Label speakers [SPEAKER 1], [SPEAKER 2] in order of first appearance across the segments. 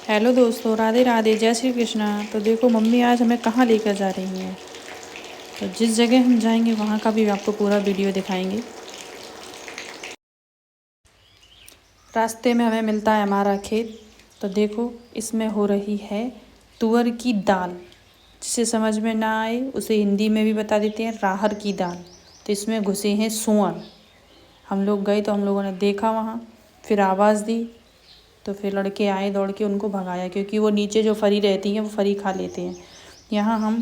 [SPEAKER 1] Hello दोस्तों, राधे राधे, जय श्री कृष्णा। तो देखो मम्मी आज हमें कहाँ लेकर जा रही हैं। तो जिस जगह हम जाएंगे वहाँ का भी आपको पूरा वीडियो दिखाएंगे। रास्ते में हमें मिलता है हमारा खेत। तो देखो इसमें हो रही है तुअर की दाल। जिसे समझ में ना आए उसे हिंदी में भी बता देते हैं राहर की दाल। तो इसमें घुसे हैं सुअर। हम लोग गए तो हम लोगों ने देखा वहाँ, फिर आवाज़ दी तो फिर लड़के आए दौड़ के, उनको भगाया क्योंकि वो नीचे जो फरी रहती हैं वो फरी खा लेते हैं। यहाँ हम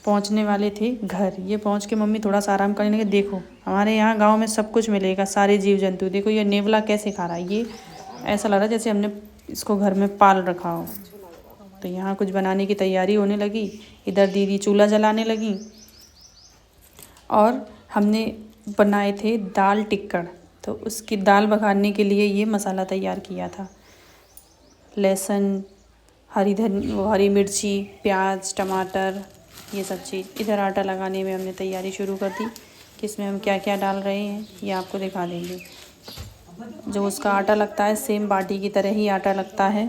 [SPEAKER 1] पहुँचने वाले थे घर। ये पहुँच के मम्मी थोड़ा सा आराम करने लगे। देखो हमारे यहाँ गांव में सब कुछ मिलेगा, सारे जीव जंतु। देखो ये नेवला कैसे खा रहा है। ये ऐसा लग रहा है जैसे हमने इसको घर में पाल रखा हो। तो यहाँ कुछ बनाने की तैयारी होने लगी। इधर दीदी चूल्हा जलाने लगी और हमने बनाए थे दाल टिक्कड़। तो उसकी दाल बघारने के लिए ये मसाला तैयार किया था। लहसुन, हरी मिर्ची, प्याज, टमाटर, ये सब चीज़। इधर आटा लगाने में हमने तैयारी शुरू कर दी कि इसमें हम क्या क्या डाल रहे हैं ये आपको दिखा देंगे। जो उसका आटा लगता है सेम बाटी की तरह ही आटा लगता है।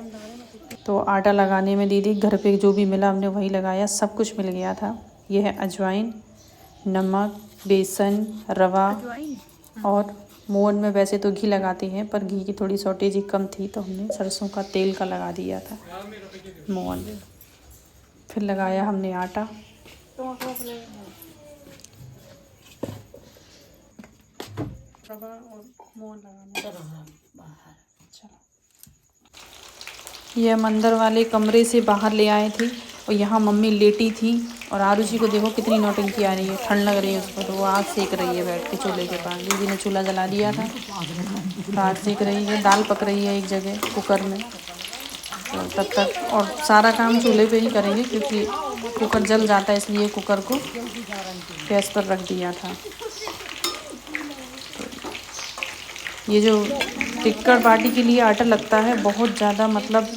[SPEAKER 1] तो आटा लगाने में दीदी घर पे जो भी मिला हमने वही लगाया, सब कुछ मिल गया था। यह है अजवाइन, नमक, बेसन, रवा और मोहन में वैसे तो घी लगाते हैं पर घी की थोड़ी शॉर्टेज ही कम थी तो हमने सरसों का तेल का लगा दिया था मोहन। फिर लगाया हमने आटा। रवा और मोहन लगाना। ये हम अंदर वाले कमरे से बाहर ले आए थे और यहाँ मम्मी लेटी थी और आरुषि को देखो कितनी नौटंकी आ रही है। ठंड लग रही है उसको तो वो आग सेक रही है बैठ के चूल्हे के पास। दीदी ने चूल्हा जला दिया था तो आग सेक रही है। दाल पक रही है एक जगह कुकर में। तो तब तक और सारा काम चूल्हे पे ही करेंगे क्योंकि कुकर जल जाता है, इसलिए कुकर को गैस पर रख दिया था। तो ये जो टिक्कड़ बाटी के लिए आटा लगता है बहुत ज़्यादा, मतलब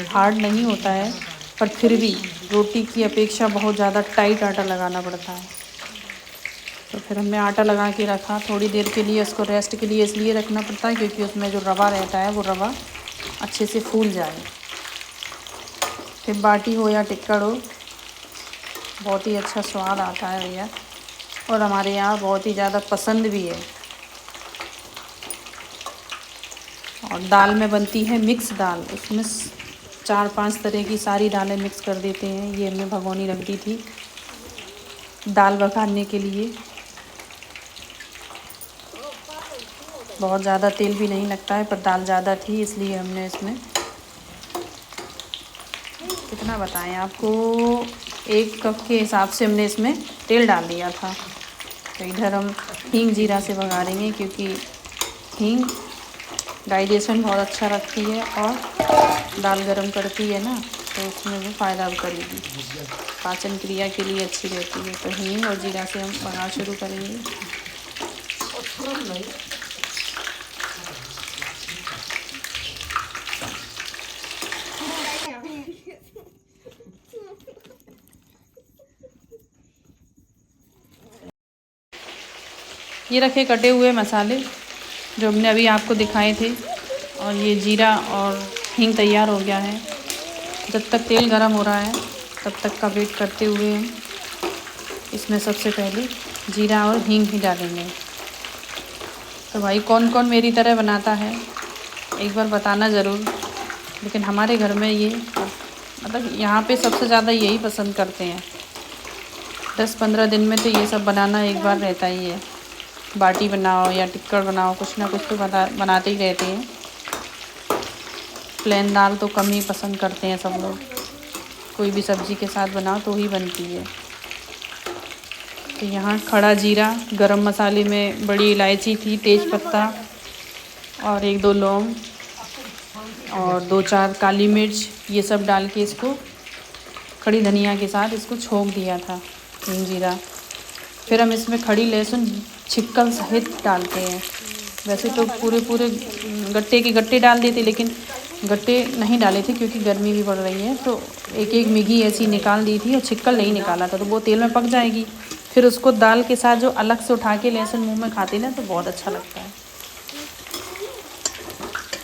[SPEAKER 1] हार्ड नहीं होता है पर फिर भी रोटी की अपेक्षा बहुत ज़्यादा टाइट आटा लगाना पड़ता है। तो फिर हमने आटा लगा के रखा थोड़ी देर के लिए। उसको रेस्ट के लिए इसलिए रखना पड़ता है क्योंकि उसमें जो रवा रहता है वो रवा अच्छे से फूल जाए। फिर बाटी हो या टिक्कड़ हो बहुत ही अच्छा स्वाद आता है भैया, और हमारे यहाँ बहुत ही ज़्यादा पसंद भी है। और दाल में बनती है मिक्स दाल, उसमें 4-5 तरह की सारी दालें मिक्स कर देते हैं। ये हमने भगोनी रख दी थी दाल बघारने के लिए। बहुत ज़्यादा तेल भी नहीं लगता है पर दाल ज़्यादा थी इसलिए हमने इसमें, कितना बताएं आपको, 1 कप के हिसाब से हमने इसमें तेल डाल दिया था। तो इधर हम हींग जीरा से बघारेंगे क्योंकि हींग डाइजेशन बहुत अच्छा रखती है और दाल गरम करती है ना, तो उसमें वो फ़ायदा करेगी, पाचन क्रिया के लिए अच्छी रहती है। तो हींग और जीरा से हम बघार शुरू करेंगे। ये रखे कटे हुए मसाले जो हमने अभी आपको दिखाए थे, और ये जीरा और हींग तैयार हो गया है। जब तक तेल गरम हो रहा है तब तक का वेट करते हुए हम इसमें सबसे पहले जीरा और हींग ही डालेंगे। तो भाई कौन कौन मेरी तरह बनाता है एक बार बताना ज़रूर। लेकिन हमारे घर में ये, मतलब यहाँ पे सबसे ज़्यादा यही पसंद करते हैं। 10-15 दिन में तो ये सब बनाना एक बार रहता ही है। बाटी बनाओ या टिक्कड़ बनाओ, कुछ ना कुछ तो बनाते ही रहते हैं। प्लेन दाल तो कम ही पसंद करते हैं सब लोग, कोई भी सब्ज़ी के साथ बनाओ तो ही बनती है। तो यहाँ खड़ा जीरा, गरम मसाले में बड़ी इलायची थी, तेज पत्ता और 1-2 लौंग और 2-4 काली मिर्च, ये सब डाल के इसको खड़ी धनिया के साथ इसको छोंक दिया था हींग जीरा। फिर हम इसमें खड़ी लहसुन छिक्कल सहित डालते हैं। वैसे तो पूरे गट्टे के गट्टे डाल देते, लेकिन गट्टे नहीं डाले थे क्योंकि गर्मी भी पड़ रही है। तो एक मिगी ऐसी निकाल दी थी और छिक्कल नहीं निकाला था, तो वो तेल में पक जाएगी। फिर उसको दाल के साथ जो अलग से उठा के लहसुन मुंह में खाते ना तो बहुत अच्छा लगता है।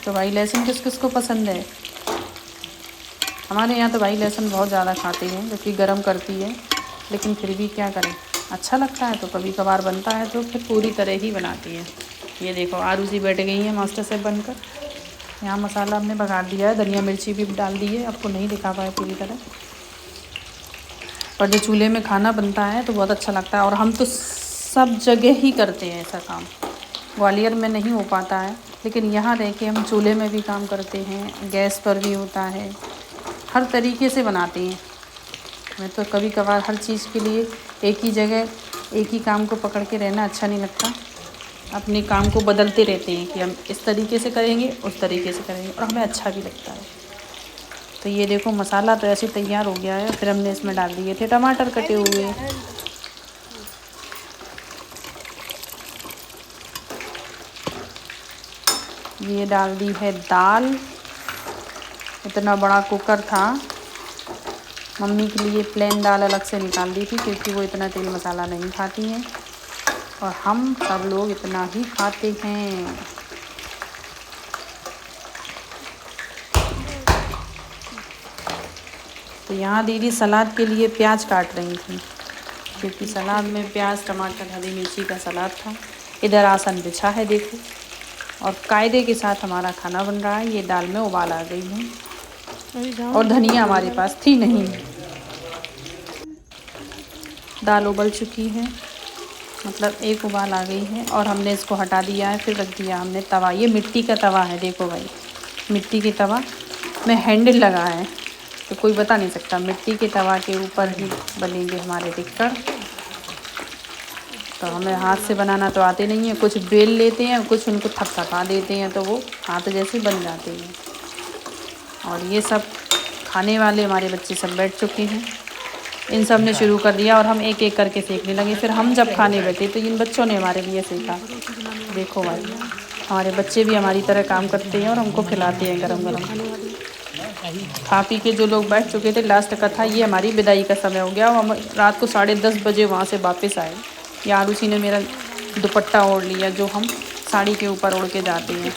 [SPEAKER 1] तो भाई लहसुन किस किस को पसंद है? हमारे यहाँ तो भाई लहसुन बहुत ज़्यादा खाते हैं, जो कि गर्म करती है, लेकिन फिर भी क्या करें, अच्छा लगता है तो कभी कभार बनता है तो फिर पूरी तरह ही बनाती है। ये देखो आरूसी बैठ गई है मास्टर शेफ़ बनकर। यहाँ मसाला हमने बघार दिया है, धनिया मिर्ची भी डाल दी है, आपको नहीं दिखा पाए पूरी तरह। और जो चूल्हे में खाना बनता है तो बहुत अच्छा लगता है, और हम तो सब जगह ही करते हैं ऐसा काम। ग्वालियर में नहीं हो पाता है, लेकिन यहाँ रह के हम चूल्हे में भी काम करते हैं, गैस पर भी होता है, हर तरीके से बनाते हैं। मैं तो कभी कभार हर चीज़ के लिए एक ही जगह एक ही काम को पकड़ के रहना अच्छा नहीं लगता। अपने काम को बदलते रहते हैं कि हम इस तरीके से करेंगे, उस तरीके से करेंगे, और हमें अच्छा भी लगता है। तो ये देखो मसाला तो ऐसे तैयार हो गया है। फिर हमने इसमें डाल दिए थे टमाटर कटे हुए। ये डाल दी है दाल। इतना बड़ा कुकर था, मम्मी के लिए प्लेन दाल अलग से निकाल दी थी, क्योंकि वो इतना तेल मसाला नहीं खाती हैं, और हम सब लोग इतना ही खाते हैं। तो यहाँ दीदी सलाद के लिए प्याज काट रही थी, क्योंकि सलाद में प्याज टमाटर हरी मिर्ची का सलाद था। इधर आसन बिछा है देखो, और कायदे के साथ हमारा खाना बन रहा है। ये दाल में उबाल आ गई है, और धनिया हमारे पास थी नहीं। दाल उबल चुकी है, मतलब एक उबाल आ गई है, और हमने इसको हटा दिया है। फिर रख दिया हमने तवा। ये मिट्टी का तवा है, देखो भाई, मिट्टी के तवा में हैंडल लगा है, तो कोई बता नहीं सकता। मिट्टी के तवा के ऊपर ही बनेंगे हमारे टिक्कर। तो हमें हाथ से बनाना तो आते नहीं है, कुछ बेल लेते हैं, कुछ उनको थपथपा देते हैं, तो वो हाथ जैसे बन जाते हैं। और ये सब खाने वाले हमारे बच्चे सब बैठ चुके हैं, इन सब ने शुरू कर दिया, और हम एक एक करके सेकने लगे। फिर हम जब खाने बैठे तो इन बच्चों ने हमारे लिए सेका। देखो भाई, हमारे बच्चे भी हमारी तरह काम करते हैं और हमको खिलाते हैं गरम गरम। खा पी के जो लोग बैठ चुके थे, लास्ट का था ये हमारी विदाई का समय हो गया। हम रात को 10:30 बजे वहाँ से वापस आए। या आरूसी ने मेरा दुपट्टा ओढ़ लिया, जो हम साड़ी के ऊपर ओढ़ के जाते हैं।